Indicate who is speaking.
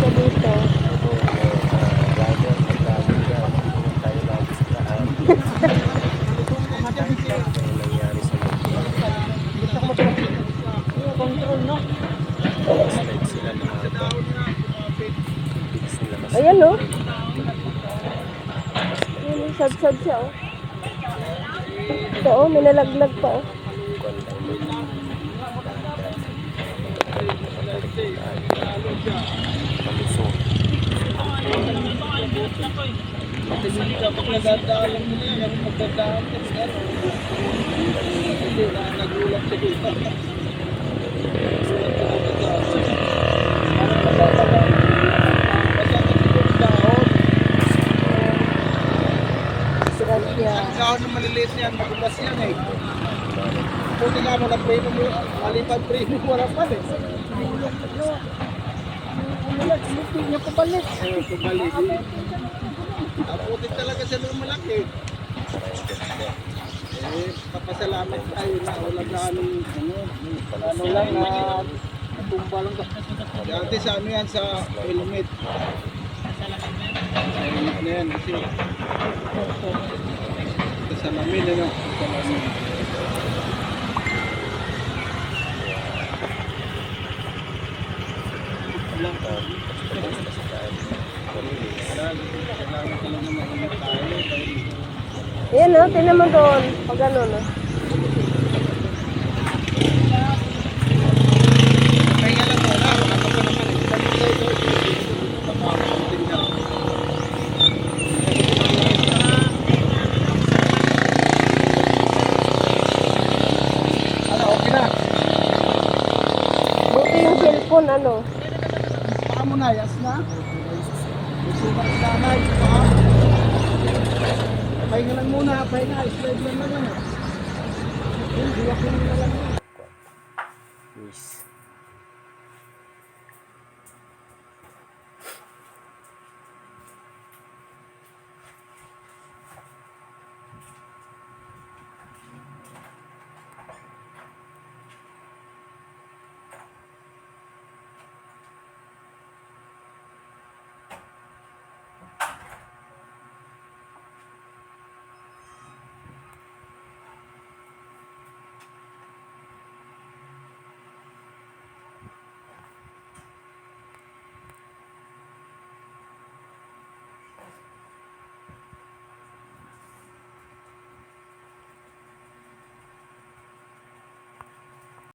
Speaker 1: siya dito.
Speaker 2: Rider, mag-laging dyan. Tayo lagi sa daan. Ano nangyari sa mga
Speaker 1: Control, no?
Speaker 2: slide sila lahat. Bilis nila kasi.
Speaker 1: Ayan, no? Ayan, sad-sad siya, oh. Ito, oh, may nalaglag pa, oh.
Speaker 2: Palusong.
Speaker 3: Kasi hindi ka pag nagdadaan lang nila yan, yung magdadaan kasi ano, hindi na nagulat siya dito.
Speaker 1: Gracia.
Speaker 3: Ang dahon ng maliliit niyan, magulas yan eh. Puti nga mo, nag-preno mo, malipad preno mo wala pa eh. Hindi niya pabalik. Pabalik. Puti talaga siya ng malaki. Papasalamat tayo na wala na ano lang na natumba lang. Dati sa ano yan, sa helmet. Helmet na yan kasi sa lamin ano. Sa lamin.
Speaker 1: Ayan, no? Tingnan mo doon. Pag ano, no?
Speaker 3: Pahinga lang mo na, wala ka pa naman. Ano, okay na.
Speaker 1: Buti yung cellphone, ano?
Speaker 3: Baka mo na, yas na. Susukat sa nanay, baka. Pahinga lang muna, pahinga. Slide lang naman. Hindi ako na lang.
Speaker 2: Yes.